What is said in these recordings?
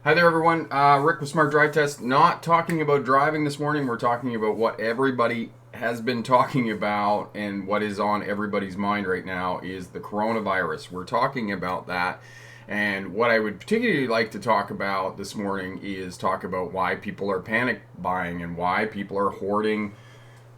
Hi there, everyone. Rick with Smart Drive Test. Not talking about driving this morning. We're talking about what everybody has been talking about and what is on everybody's mind right now is the coronavirus. We're talking about that. And what I would particularly like to talk about this morning is talk about why people are panic buying and why people are hoarding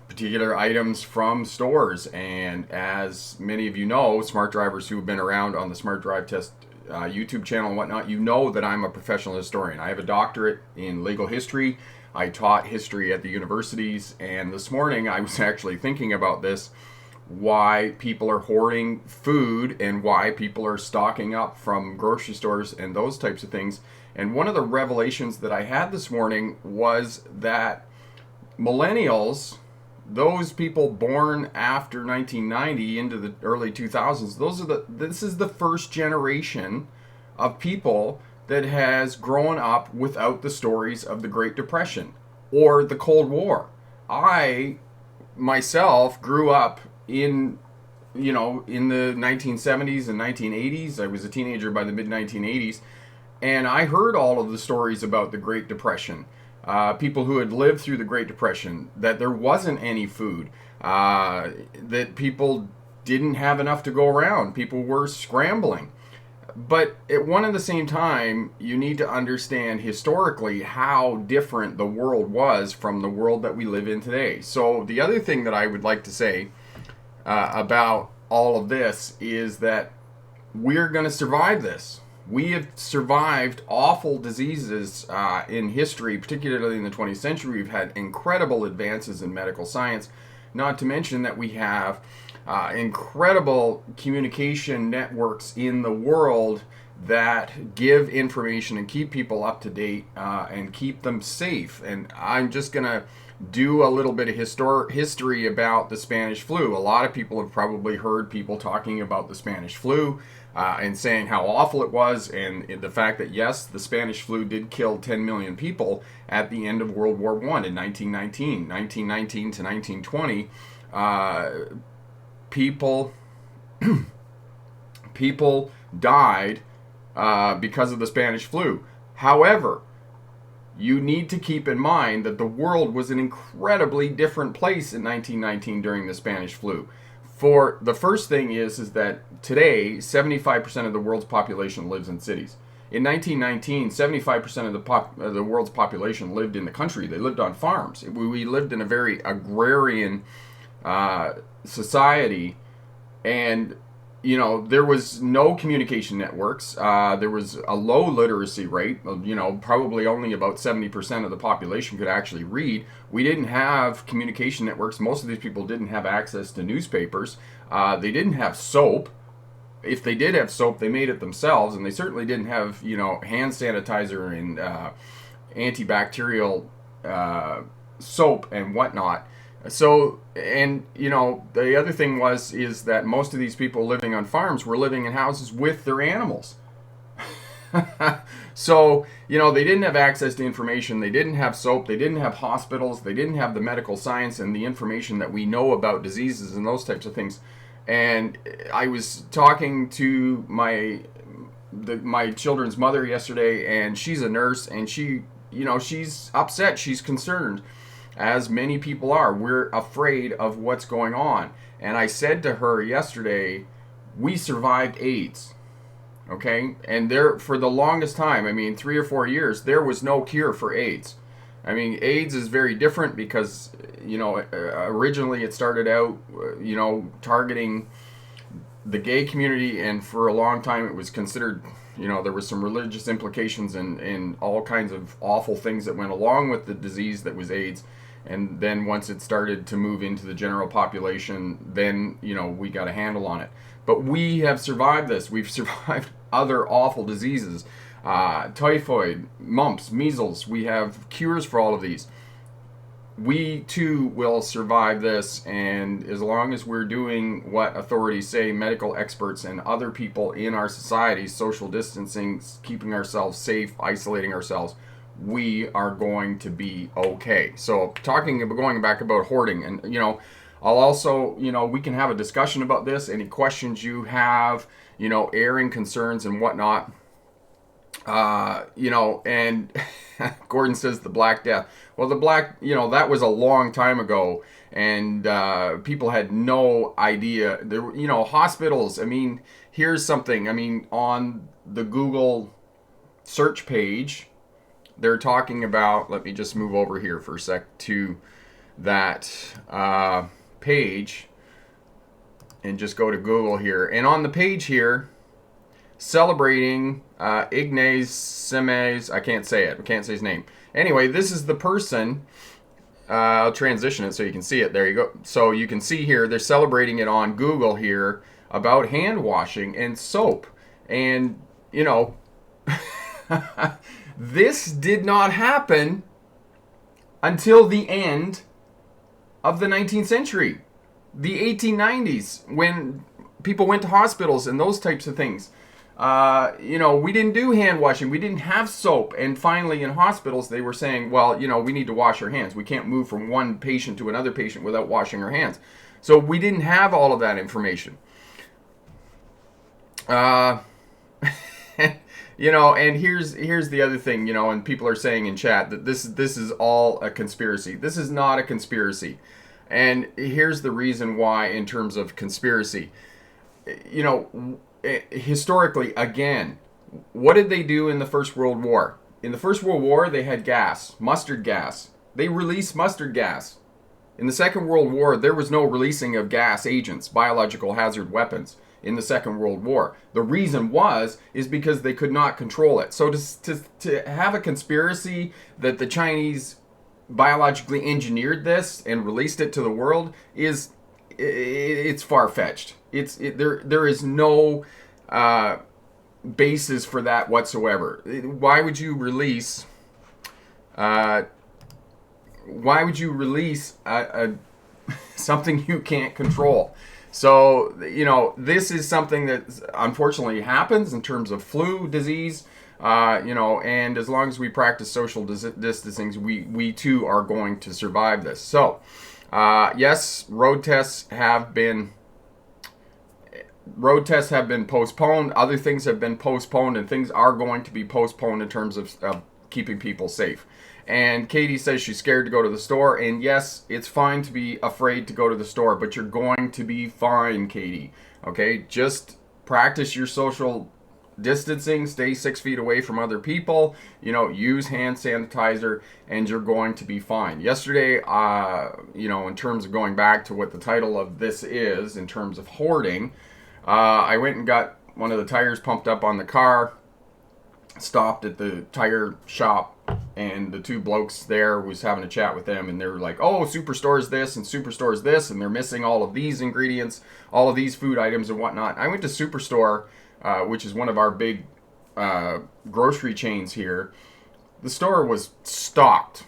particular items from stores. And as many of you know, smart drivers who have been around on the Smart Drive Test YouTube channel and whatnot, you know that I'm a professional historian. I have a doctorate in legal history. I taught history at the universities, and this morning I was actually thinking about this, why people are hoarding food and why people are stocking up from grocery stores and those types of things. And one of the revelations that I had this morning was that millennials, those people born after 1990 into the early 2000s, this is the first generation of people that has grown up without the stories of the Great Depression or the Cold War. I myself grew up in in the 1970s and 1980s. I was a teenager by the mid 1980s, and I heard all of the stories about the Great Depression. People who had lived through the Great Depression, that there wasn't any food, that people didn't have enough to go around. People were scrambling. But at one and the same time, you need to understand historically how different the world was from the world that we live in today. So the other thing that I would like to say about all of this is that we're going to survive this. We have survived awful diseases in history, particularly in the 20th century. We've had incredible advances in medical science, not to mention that we have incredible communication networks in the world that give information and keep people up to date and keep them safe. And I'm just going to do a little bit of history about the Spanish flu. A lot of people have probably heard people talking about the Spanish flu and saying how awful it was, and the fact that yes, the Spanish flu did kill 10 million people at the end of World War I in 1919 to 1920. People died because of the Spanish flu. However, you need to keep in mind that the world was an incredibly different place in 1919 during the Spanish flu. For the first thing is that today 75% of the world's population lives in cities. In 1919, 75% of the world's population lived in the country. They lived on farms. We lived in a very agrarian society, and there was no communication networks. There was a low literacy rate. Probably only about 70% of the population could actually read. We didn't have communication networks. Most of these people didn't have access to newspapers. They didn't have soap. If they did have soap, they made it themselves, and they certainly didn't have hand sanitizer and antibacterial soap and whatnot. So, and the other thing is that most of these people living on farms were living in houses with their animals. So, they didn't have access to information. They didn't have soap. They didn't have hospitals. They didn't have the medical science and the information that we know about diseases and those types of things. And I was talking to my children's mother yesterday, and she's a nurse, and she's upset. She's concerned, as many people are. We're afraid of what's going on. And I said to her yesterday, we survived AIDS. Okay? And for the longest time, 3 or 4 years, there was no cure for AIDS. AIDS is very different because, originally it started out, targeting the gay community, and for a long time it was considered, there was some religious implications and all kinds of awful things that went along with the disease that was AIDS. And then once it started to move into the general population, then, we got a handle on it. But we have survived this. We've survived other awful diseases. Typhoid, mumps, measles. We have cures for all of these. We too will survive this, and as long as we're doing what authorities say, medical experts and other people in our society, social distancing, keeping ourselves safe, isolating ourselves, we are going to be okay. So going back about hoarding, and I'll also, we can have a discussion about this. Any questions you have, airing concerns and whatnot. And Gordon says the Black Death. Well, the Black, that was a long time ago, and people had no idea. There, hospitals. I mean, here's something. I mean, on the Google search page, they're talking about. Let me just move over here for a sec to that page, and just go to Google here. And on the page here, celebrating Ignace Semes. I can't say it. I can't say his name. Anyway, this is the person. I'll transition it so you can see it. There you go. So you can see here, they're celebrating it on Google here about hand washing and soap. And, this did not happen until the end of the 19th century, the 1890s, when people went to hospitals and those types of things. We didn't do hand washing. We didn't have soap. And finally, in hospitals, they were saying, well, we need to wash our hands. We can't move from one patient to another patient without washing our hands. So we didn't have all of that information. And here's the other thing, and people are saying in chat that this is all a conspiracy. This is not a conspiracy. And here's the reason why in terms of conspiracy. Historically, again, what did they do in the First World War? In the First World War, they had gas, mustard gas. They released mustard gas. In the Second World War, there was no releasing of gas agents, biological hazard weapons, in the Second World War. The reason is because they could not control it. So to have a conspiracy that the Chinese biologically engineered this and released it to the world it's far-fetched. There is no basis for that whatsoever. Why would you release something you can't control? So this is something that unfortunately happens in terms of flu disease. And as long as we practice social distancing, we too are going to survive this. So yes, road tests have been postponed. Other things have been postponed, and things are going to be postponed in terms of keeping people safe. And Katie says she's scared to go to the store. And yes, it's fine to be afraid to go to the store, but you're going to be fine, Katie. Okay, just practice your social distancing, stay 6 feet away from other people, use hand sanitizer, and you're going to be fine. Yesterday, in terms of going back to what the title of this is, in terms of hoarding, I went and got one of the tires pumped up on the car, stopped at the tire shop, and the two blokes there was having a chat with them, and they were like, oh, Superstore's this and Superstore's this, and they're missing all of these ingredients, all of these food items and whatnot. I went to Superstore, which is one of our big grocery chains here. The store was stocked.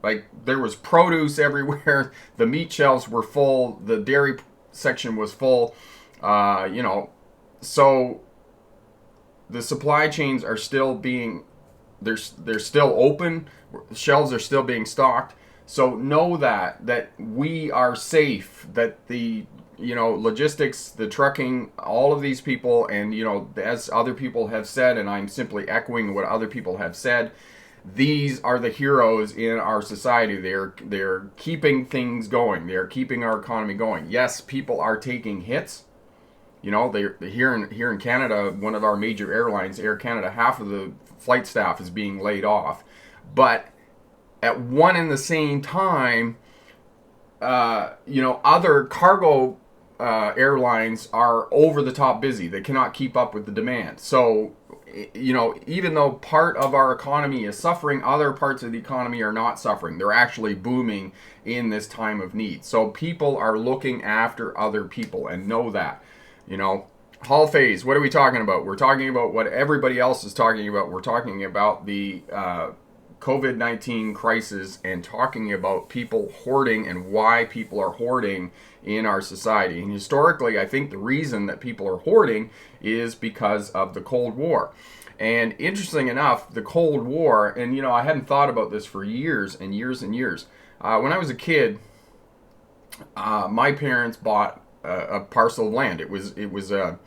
Like, there was produce everywhere. The meat shelves were full. The dairy section was full. So the supply chains are still being, they're still open. Shelves are still being stocked. So know that we are safe, that the logistics, the trucking, all of these people, and as other people have said, and I'm simply echoing what other people have said, these are the heroes in our society. They're keeping things going. They're keeping our economy going. Yes, people are taking hits. They're here in Canada, one of our major airlines, Air Canada, half of the flight staff is being laid off. But at one and the same time, other cargo airlines are over the top busy. They cannot keep up with the demand. So, even though part of our economy is suffering, other parts of the economy are not suffering. They're actually booming in this time of need. So people are looking after other people, and know that. Hall phase, what are we talking about? We're talking about what everybody else is talking about. We're talking about the COVID-19 crisis, and talking about people hoarding and why people are hoarding in our society. And historically, I think the reason that people are hoarding is because of the Cold War. And interesting enough, the Cold War, and I hadn't thought about this for years and years and years. When I was a kid, my parents bought a parcel of land. It was a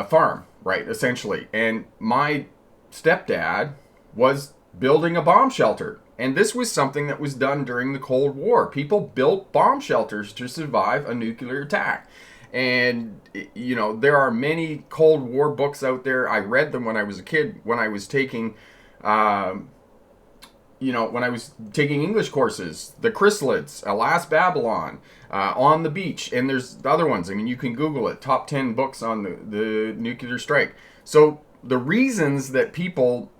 farm. right? Essentially. And my stepdad was building a bomb shelter. And this was something that was done during the Cold War. People built bomb shelters to survive a nuclear attack. And, you know, there are many Cold War books out there. I read them when I was a kid, when I was taking, when I was taking English courses. The Chrysalids, Alas Babylon, On the Beach. And there's other ones. I mean, you can Google it. Top 10 books on the nuclear strike. So the reasons that people,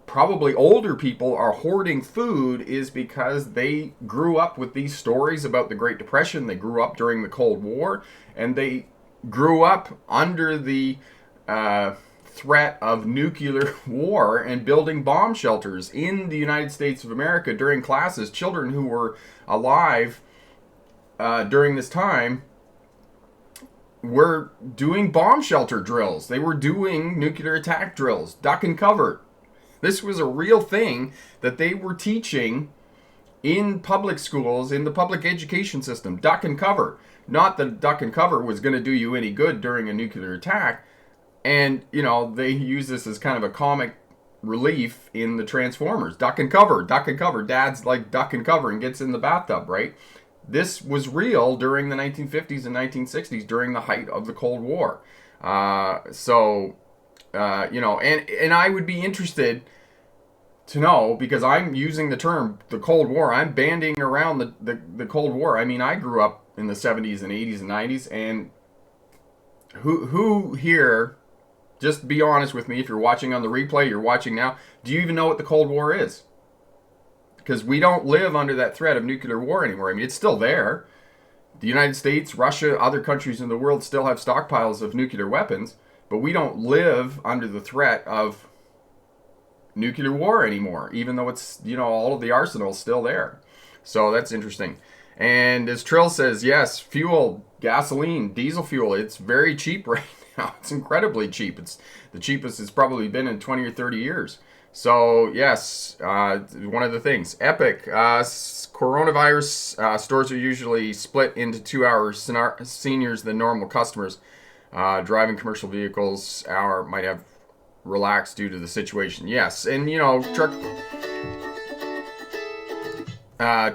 probably older people are hoarding food is because they grew up with these stories about the Great Depression. They grew up during the Cold War, and they grew up under the threat of nuclear war and building bomb shelters in the United States of America during classes. Children who were alive during this time were doing bomb shelter drills. They were doing nuclear attack drills, duck and cover. This was a real thing that they were teaching in public schools, in the public education system. Duck and cover. Not that duck and cover was going to do you any good during a nuclear attack. And, they use this as kind of a comic relief in the Transformers. Duck and cover, duck and cover. Dad's like duck and cover and gets in the bathtub, right? This was real during the 1950s and 1960s, during the height of the Cold War. And I would be interested to know, because I'm using the term the Cold War. I'm banding around the Cold War. I mean, I grew up in the 70s and 80s and 90s, and who here, just be honest with me, if you're watching on the replay, you're watching now, do you even know what the Cold War is? Because we don't live under that threat of nuclear war anymore. I mean, it's still there. The United States, Russia, other countries in the world still have stockpiles of nuclear weapons, but we don't live under the threat of nuclear war anymore, even though it's, all of the arsenal's still there. So that's interesting. And as Trill says, yes, fuel, gasoline, diesel fuel, it's very cheap right now. It's incredibly cheap. It's the cheapest it's probably been in 20 or 30 years. So, yes, one of the things. Epic. Coronavirus stores are usually split into 2 hours. Seniors than normal customers. Driving commercial vehicles might have relaxed due to the situation. Yes, and,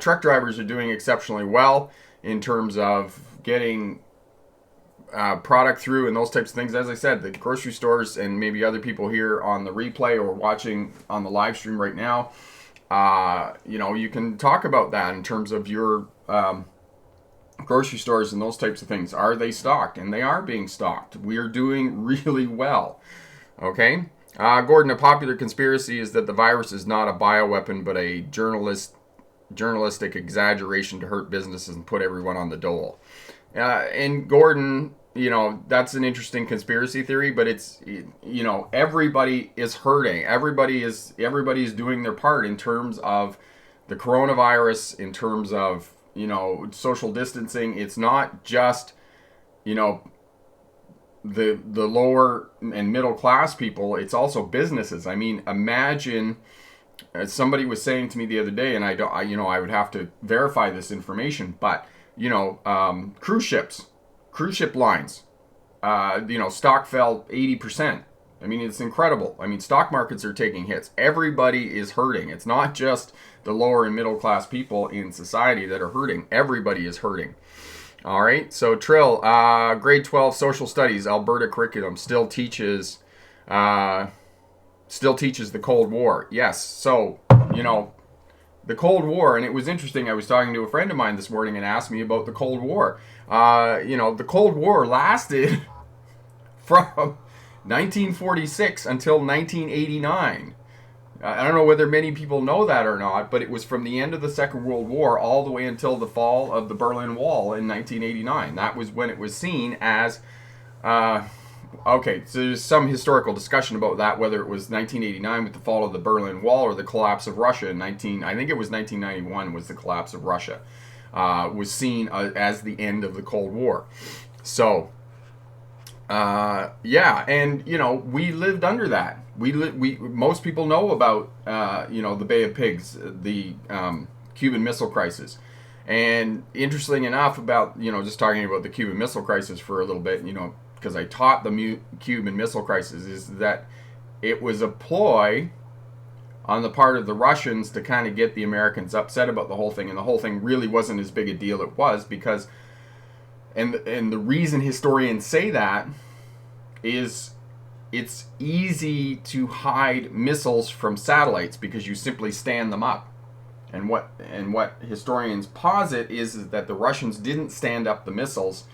truck drivers are doing exceptionally well in terms of getting product through and those types of things. As I said, the grocery stores and maybe other people here on the replay or watching on the live stream right now, you can talk about that in terms of your grocery stores and those types of things. Are they stocked? And they are being stocked. We are doing really well. Okay? Gordon, a popular conspiracy is that the virus is not a bioweapon but a journalistic exaggeration to hurt businesses and put everyone on the dole. And Gordon, that's an interesting conspiracy theory, but it's, everybody is hurting. Everybody is doing their part in terms of the coronavirus, in terms of, social distancing. It's not just, the lower and middle class people. It's also businesses. I mean, imagine, as somebody was saying to me the other day, and I would have to verify this information, but cruise ship lines, stock fell 80%. I mean, it's incredible. I mean, stock markets are taking hits. Everybody is hurting. It's not just the lower and middle class people in society that are hurting. Everybody is hurting. All right. So Trill, grade 12 social studies, Alberta curriculum still teaches the Cold War. Yes. So, the Cold War, and it was interesting. I was talking to a friend of mine this morning and asked me about the Cold War. The Cold War lasted from 1946 until 1989. I don't know whether many people know that or not, but it was from the end of the Second World War all the way until the fall of the Berlin Wall in 1989. That was when it was seen as... Okay, so there's some historical discussion about that, whether it was 1989 with the fall of the Berlin Wall or the collapse of Russia in I think it was 1991 was the collapse of Russia, was seen as the end of the Cold War. So, and we lived under that. Most people know about the Bay of Pigs, the Cuban Missile Crisis, and interesting enough about just talking about the Cuban Missile Crisis for a little bit, because I taught the Cuban Missile Crisis, is that it was a ploy on the part of the Russians to kind of get the Americans upset about the whole thing, and the whole thing really wasn't as big a deal. It was because, and the reason historians say that is it's easy to hide missiles from satellites because you simply stand them up. And what historians posit is that the Russians didn't stand up the missiles;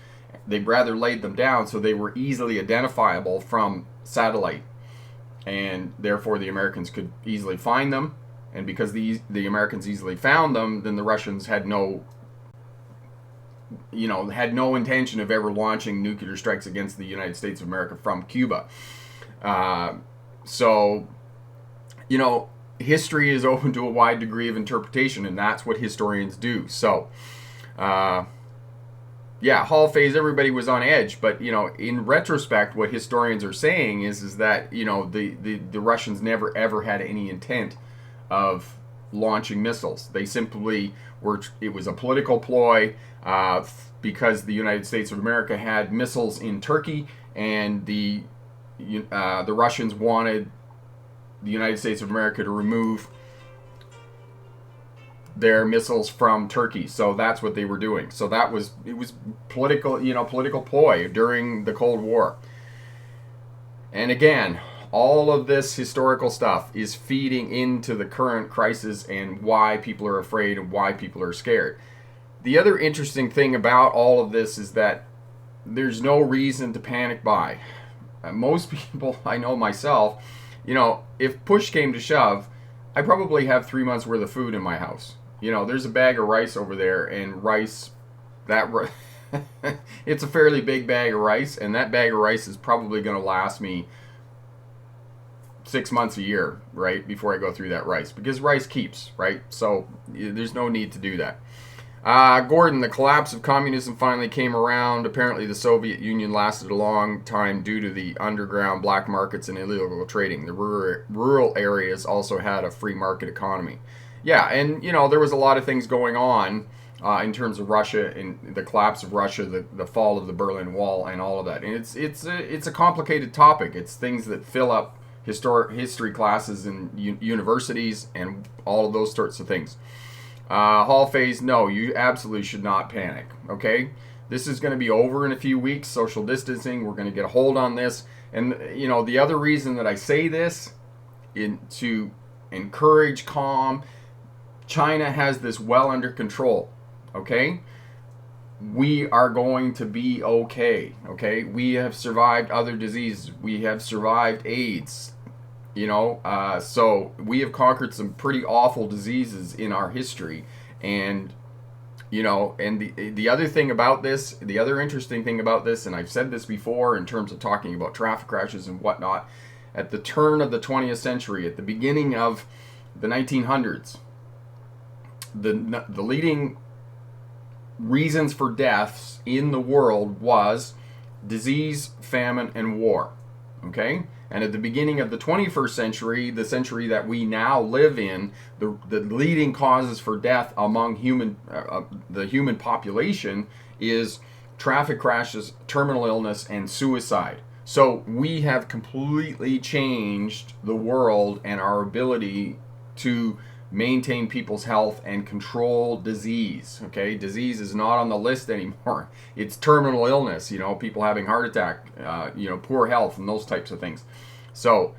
they rather laid them down so they were easily identifiable from satellite, and therefore the Americans could easily find them. And because the Americans easily found them, then the Russians had no intention of ever launching nuclear strikes against the United States of America from Cuba. So, history is open to a wide degree of interpretation, and that's what historians do. So, Hall phase, everybody was on edge, but in retrospect, what historians are saying is that the Russians never ever had any intent of launching missiles. They simply were. It was a political ploy because the United States of America had missiles in Turkey, and the Russians wanted the United States of America to remove their missiles from Turkey. So that's what they were doing. So it was political ploy during the Cold War. And again, all of this historical stuff is feeding into the current crisis and why people are afraid and why people are scared. The other interesting thing about all of this is that there's no reason to panic buy. Most people, I know myself, if push came to shove, I probably have 3 months worth of food in my house. There's a bag of rice over there, and rice, it's a fairly big bag of rice, and that bag of rice is probably going to last me 6 months a year, right, before I go through that rice, because rice keeps, right? So there's no need to do that. Gordon, the collapse of communism finally came around. Apparently the Soviet Union lasted a long time due to the underground black markets and illegal trading. The rural areas also had a free market economy. Yeah, and there was a lot of things going on in terms of Russia and the collapse of Russia, the fall of the Berlin Wall, and all of that. And it's a complicated topic. It's things that fill up history classes in universities and all of those sorts of things. Hall phase, no, you absolutely should not panic, okay? This is going to be over in a few weeks, social distancing, we're going to get a hold on this. And, the other reason that I say this, to encourage calm, China has this well under control, okay? We are going to be okay, okay? We have survived other diseases. We have survived AIDS. So we have conquered some pretty awful diseases in our history, and the other thing about this, the other interesting thing about this, and I've said this before in terms of talking about traffic crashes and whatnot, at the turn of the 20th century, at the beginning of the 1900s, the leading reasons for deaths in the world was disease, famine, and war. Okay? And at the beginning of the 21st century, the century that we now live in, the leading causes for death among the human population is traffic crashes, terminal illness, and suicide. So we have completely changed the world and our ability to maintain people's health and control disease. Okay, disease is not on the list anymore. It's terminal illness, people having heart attack, poor health, and those types of things. So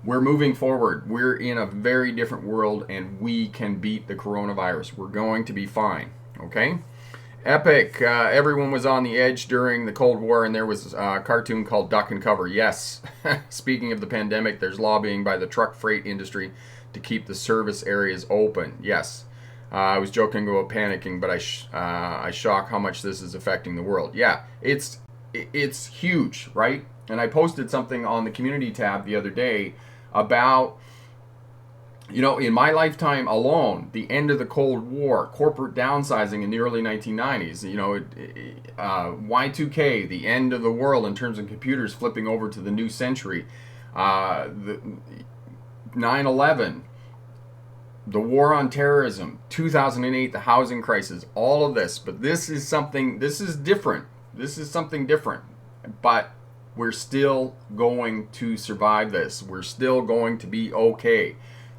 we're moving forward. We're in a very different world, and we can beat the coronavirus. We're going to be fine. Okay. Epic. Everyone was on the edge during the Cold War, and there was a cartoon called Duck and Cover. Yes. Speaking of the pandemic, there's lobbying by the truck freight industry to keep the service areas open. Yes. I was joking about panicking, but I shock how much this is affecting the world. Yeah, it's huge, right? And I posted something on the community tab the other day about, in my lifetime alone, the end of the Cold War, corporate downsizing in the early 1990s, Y2K, the end of the world in terms of computers flipping over to the new century, the 9/11, the war on terrorism, 2008, the housing crisis, all of this. But this is different. This is something different. but we're still going to survive this. We're still going to be okay.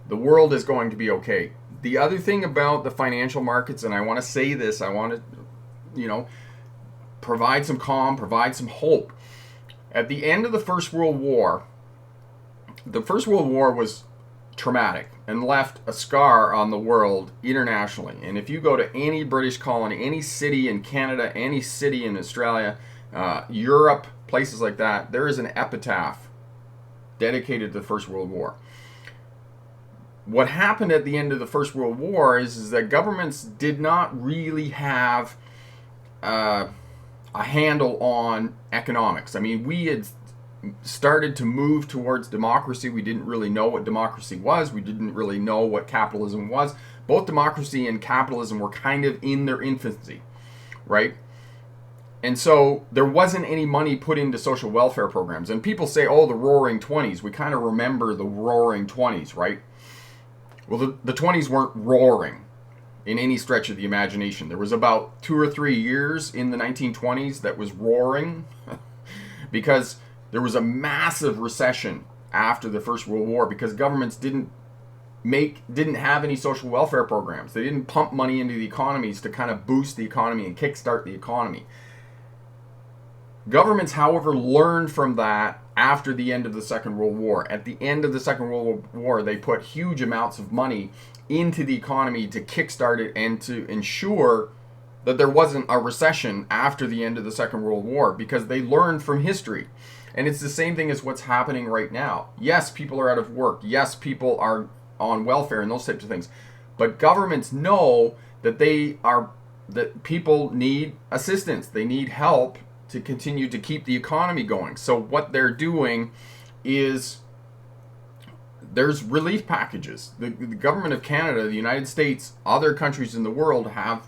The world is going to be okay. The other thing about the financial markets, and I want to say this, I want to, provide some calm, provide some hope. At the end of the First World War was traumatic and left a scar on the world internationally. And if you go to any British colony, any city in Canada, any city in Australia, Europe, places like that, there is an epitaph dedicated to the First World War. What happened at the end of the First World War is that governments did not really have a handle on economics. I mean, we had started to move towards democracy. We didn't really know what democracy was. We didn't really know what capitalism was. Both democracy and capitalism were kind of in their infancy, right? And so there wasn't any money put into social welfare programs. And people say, oh, the roaring 20s. We kind of remember the roaring 20s, right? Well, the 20s weren't roaring in any stretch of the imagination. There was about 2 or 3 years in the 1920s that was roaring because there was a massive recession after the First World War because governments didn't have any social welfare programs. They didn't pump money into the economies to kind of boost the economy and kickstart the economy. Governments, however, learned from that after the end of the Second World War. At the end of the Second World War, they put huge amounts of money into the economy to kickstart it and to ensure that there wasn't a recession after the end of the Second World War because they learned from history. And it's the same thing as what's happening right now. Yes, people are out of work. Yes, people are on welfare and those types of things. But governments know that that people need assistance. They need help to continue to keep the economy going. So what they're doing is there's relief packages. The government of Canada, the United States, other countries in the world have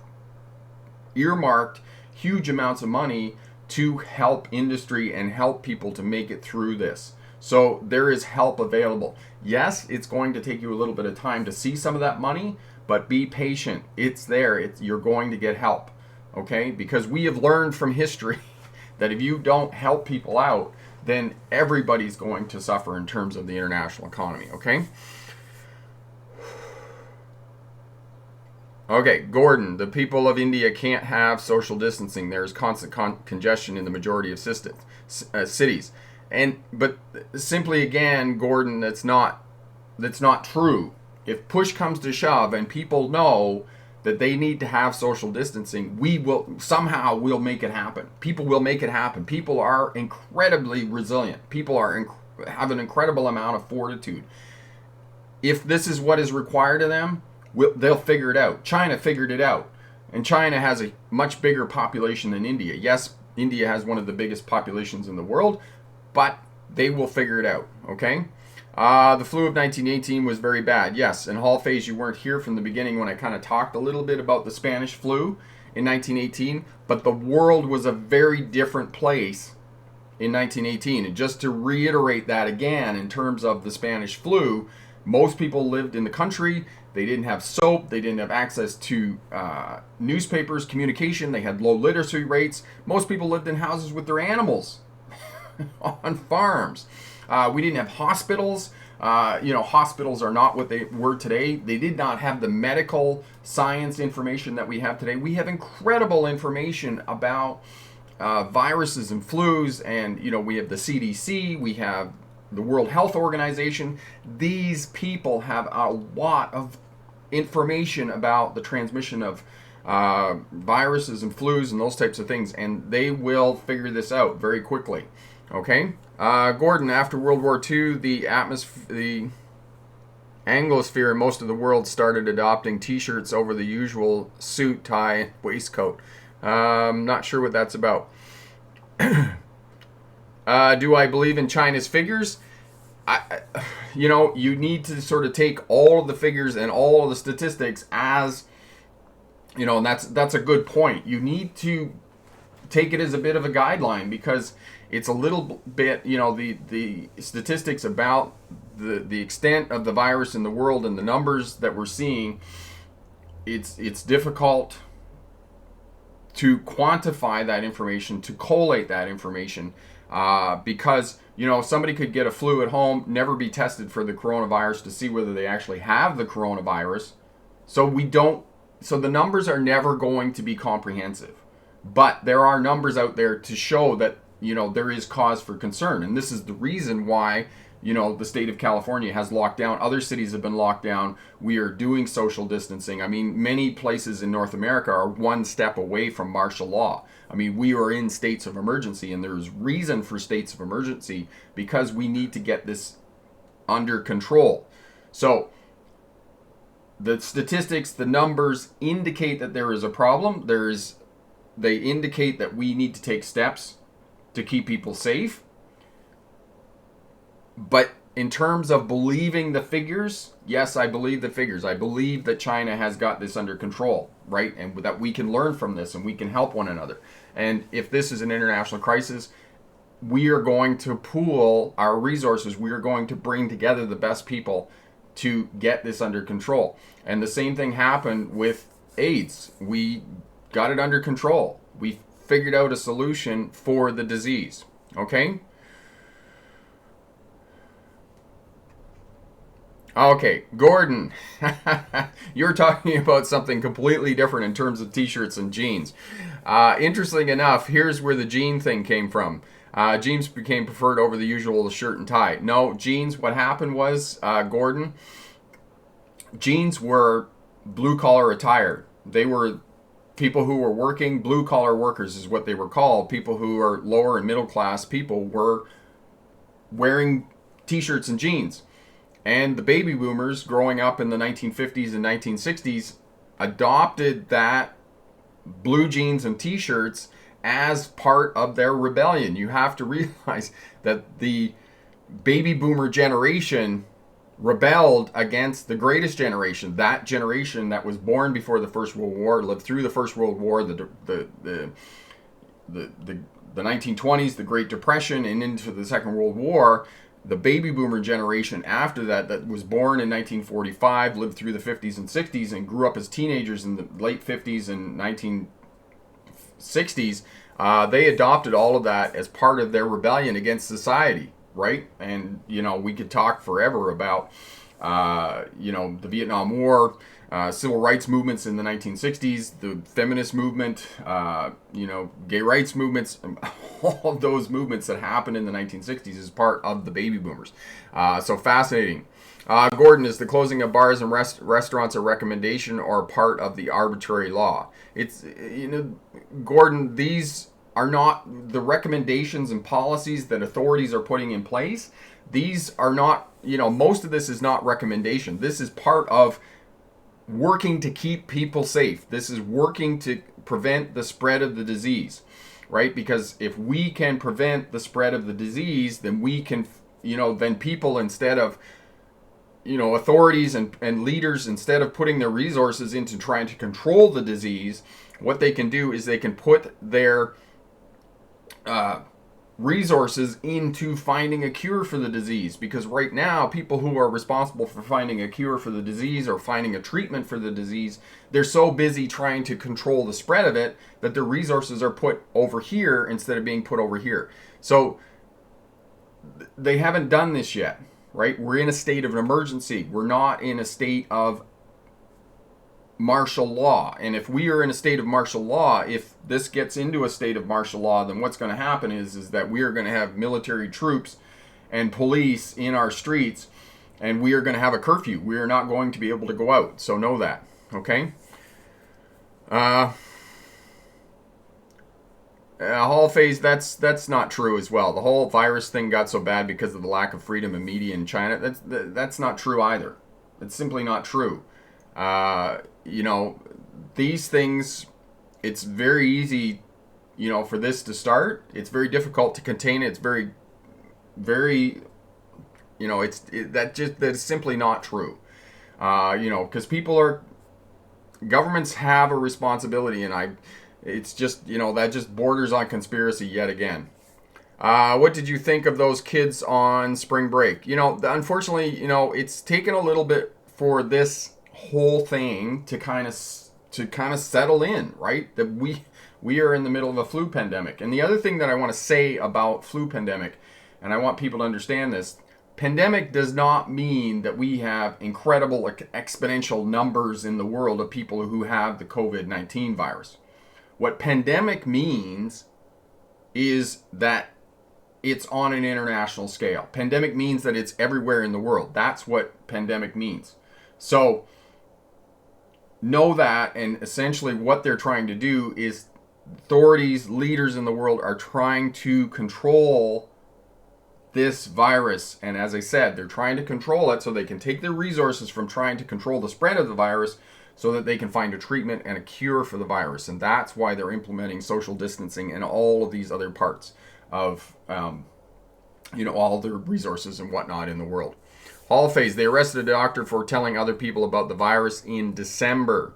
earmarked huge amounts of money to help industry and help people to make it through this. So there is help available. Yes, it's going to take you a little bit of time to see some of that money, but be patient. It's there. You're going to get help, okay? Because we have learned from history that if you don't help people out, then everybody's going to suffer in terms of the international economy, okay? Okay, Gordon, the people of India can't have social distancing. There's constant congestion in the majority of cities. But simply again, Gordon, that's not true. If push comes to shove and people know that they need to have social distancing, we'll make it happen. People will make it happen. People are incredibly resilient. People have an incredible amount of fortitude. If this is what is required of them, they'll figure it out. China figured it out. And China has a much bigger population than India. Yes, India has one of the biggest populations in the world, but they will figure it out, okay? The flu of 1918 was very bad. Yes, in Hall Phase, you weren't here from the beginning when I kind of talked a little bit about the Spanish flu in 1918, but the world was a very different place in 1918. And just to reiterate that again, in terms of the Spanish flu, most people lived in the country. They didn't have soap. They didn't have access to newspapers, communication. They had low literacy rates. Most people lived in houses with their animals on farms. We didn't have hospitals. Hospitals are not what they were today. They did not have the medical science information that we have today. We have incredible information about viruses and flus, and we have the CDC, we have the World Health Organization. These people have a lot of information about the transmission of viruses and flus and those types of things, and they will figure this out very quickly. Okay? Gordon, after World War II, the Anglosphere in most of the world started adopting t-shirts over the usual suit, tie, and waistcoat. Not sure what that's about. Do I believe in China's figures? You need to sort of take all of the figures and all of the statistics as, and that's a good point. You need to take it as a bit of a guideline because it's a little bit, the statistics about the extent of the virus in the world and the numbers that we're seeing, it's difficult to quantify that information, to collate that information, because somebody could get a flu at home, never be tested for the coronavirus to see whether they actually have the coronavirus. So the numbers are never going to be comprehensive, but there are numbers out there to show that there is cause for concern, and this is the reason why the state of California has locked down. Other cities have been locked down. We are doing social distancing. I mean, many places in North America are one step away from martial law. I mean, we are in states of emergency, and there's reason for states of emergency because we need to get this under control. So the statistics, the numbers indicate that there is a problem. They indicate that we need to take steps to keep people safe. But in terms of believing the figures, yes, I believe the figures. I believe that China has got this under control, right? And that we can learn from this and we can help one another. And if this is an international crisis, we are going to pool our resources. We are going to bring together the best people to get this under control. And the same thing happened with AIDS. We got it under control. We figured out a solution for the disease, okay? Okay, Gordon, you're talking about something completely different in terms of t-shirts and jeans. Interesting enough, here's where the jean thing came from. Jeans became preferred over the usual shirt and tie. No, jeans, what happened was, Gordon, jeans were blue-collar attire. They were people who were working, blue-collar workers is what they were called. People who are lower and middle-class people were wearing t-shirts and jeans. And the baby boomers growing up in the 1950s and 1960s adopted that blue jeans and t-shirts as part of their rebellion. You have to realize that the baby boomer generation rebelled against the greatest generation, that generation that was born before the First World War, lived through the First World War, the 1920s, the Great Depression, and into the Second World War. The baby boomer generation after that was born in 1945, lived through the 50s and 60s, and grew up as teenagers in the late 50s and 1960s, they adopted all of that as part of their rebellion against society, right? And, we could talk forever about, the Vietnam War, civil rights movements in the 1960s, the feminist movement, gay rights movements, all of those movements that happened in the 1960s is part of the baby boomers. So fascinating. Gordon, is the closing of bars and restaurants a recommendation or part of the arbitrary law? It's, Gordon, these are not the recommendations and policies that authorities are putting in place. These are not, most of this is not recommendation. This is part of working to keep people safe. This is working to prevent the spread of the disease, right? Because if we can prevent the spread of the disease, then we can, then people, instead of, authorities and leaders, instead of putting their resources into trying to control the disease, what they can do is they can put their resources into finding a cure for the disease. Because right now, people who are responsible for finding a cure for the disease or finding a treatment for the disease, they're so busy trying to control the spread of it that their resources are put over here instead of being put over here. So they haven't done this yet, right? We're in a state of an emergency. We're not in a state of martial law. And if we are in a state of martial law, if this gets into a state of martial law, then what's going to happen is that we are going to have military troops and police in our streets, and we are going to have a curfew. We are not going to be able to go out. So know that, okay? Hall phase, that's not true as well. The whole virus thing got so bad because of the lack of freedom of media in China. That's not true either. It's simply not true. These things, it's very easy, for this to start. It's very difficult to contain it. It's very, very, that's simply not true. Because governments have a responsibility, and it's just, that just borders on conspiracy yet again. What did you think of those kids on spring break? Unfortunately, it's taken a little bit for this whole thing to kind of settle in, right? That We are in the middle of a flu pandemic. And the other thing that I want to say about flu pandemic, and I want people to understand this, pandemic does not mean that we have incredible exponential numbers in the world of people who have the COVID-19 virus. What pandemic means is that it's on an international scale. Pandemic means that it's everywhere in the world. That's what pandemic means. So know that, and essentially what they're trying to do is authorities, leaders in the world are trying to control this virus. And as I said, they're trying to control it so they can take their resources from trying to control the spread of the virus so that they can find a treatment and a cure for the virus. And that's why they're implementing social distancing and all of these other parts of, all their resources and whatnot in the world. Hall phase, they arrested a doctor for telling other people about the virus in December.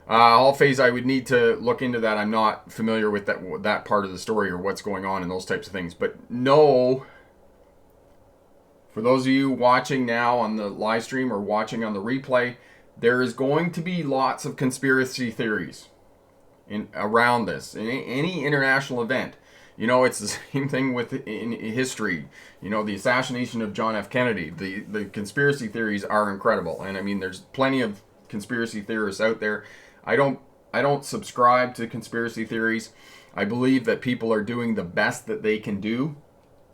Hall phase, I would need to look into that. I'm not familiar with that part of the story or what's going on and those types of things. But no, for those of you watching now on the live stream or watching on the replay, there is going to be lots of conspiracy theories around this. In any international event, it's the same thing in history. The assassination of John F. Kennedy. The conspiracy theories are incredible, and I mean, there's plenty of conspiracy theorists out there. I don't subscribe to conspiracy theories. I believe that people are doing the best that they can do,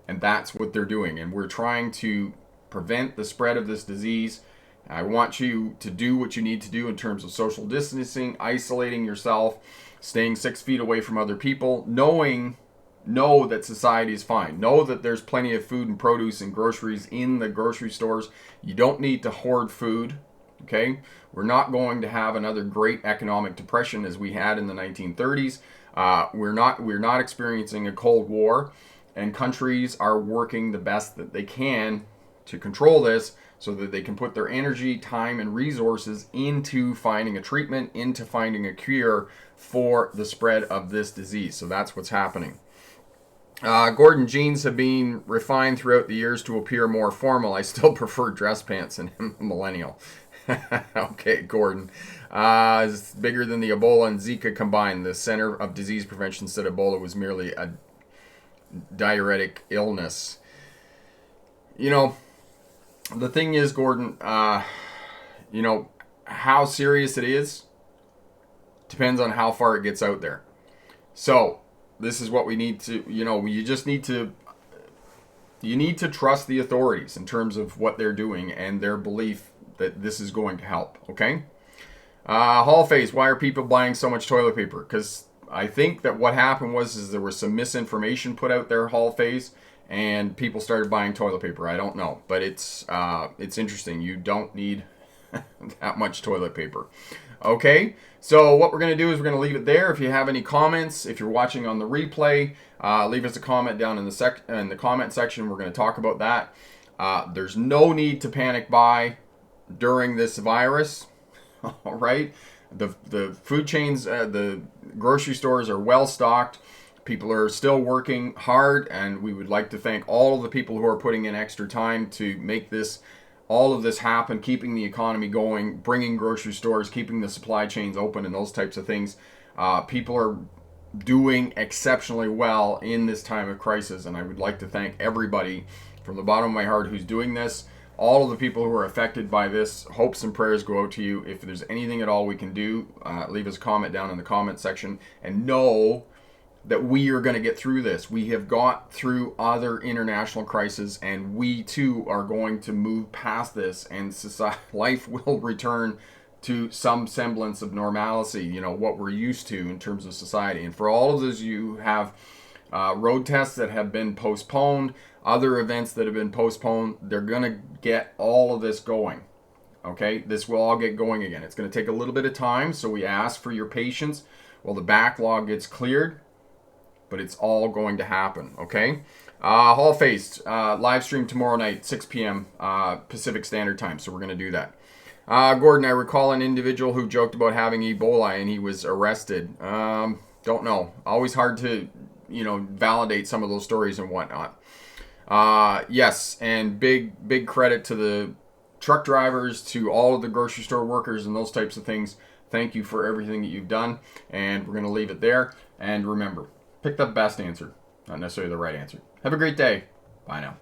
and that's what they're doing. And we're trying to prevent the spread of this disease. I want you to do what you need to do in terms of social distancing, isolating yourself, staying 6 feet away from other people, know that society is fine. Know that there's plenty of food and produce and groceries in the grocery stores. You don't need to hoard food, okay? We're not going to have another great economic depression as we had in the 1930s. We're not experiencing a Cold War, and countries are working the best that they can to control this so that they can put their energy, time, and resources into finding a treatment, into finding a cure for the spread of this disease. So that's what's happening. Gordon, jeans have been refined throughout the years to appear more formal. I still prefer dress pants and I'm a millennial. Okay, Gordon. It's bigger than the Ebola and Zika combined. The Center of Disease Prevention said Ebola was merely a diuretic illness. The thing is, Gordon, how serious it is depends on how far it gets out there. So this is what we need to, you need to trust the authorities in terms of what they're doing and their belief that this is going to help, okay? Hall phase, why are people buying so much toilet paper? Because I think that what happened was there was some misinformation put out there, Hall phase, and people started buying toilet paper. I don't know, but it's interesting. You don't need that much toilet paper. Okay, so what we're going to do is we're going to leave it there. If you have any comments, if you're watching on the replay, leave us a comment down in the comment section. We're going to talk about that. There's no need to panic buy during this virus. All right, the food chains, the grocery stores are well stocked. People are still working hard, and we would like to thank all of the people who are putting in extra time to make all of this happen, keeping the economy going, bringing grocery stores, keeping the supply chains open, and those types of things. People are doing exceptionally well in this time of crisis, and I would like to thank everybody from the bottom of my heart who's doing this. All of the people who are affected by this, hopes and prayers go out to you. If there's anything at all we can do, leave us a comment down in the comment section, and know that we are going to get through this. We have got through other international crises, and we too are going to move past this, and life will return to some semblance of normalcy, what we're used to in terms of society. And for all of those of you who have road tests that have been postponed, other events that have been postponed, they're going to get all of this going. Okay, this will all get going again. It's going to take a little bit of time, so we ask for your patience while the backlog gets cleared. But it's all going to happen, okay? Hall phase, live stream tomorrow night, 6 p.m. Pacific Standard Time, so we're going to do that. Gordon, I recall an individual who joked about having Ebola and he was arrested. Don't know. Always hard to, validate some of those stories and whatnot. Yes, and big credit to the truck drivers, to all of the grocery store workers and those types of things. Thank you for everything that you've done, and we're going to leave it there. And remember, pick the best answer, not necessarily the right answer. Have a great day. Bye now.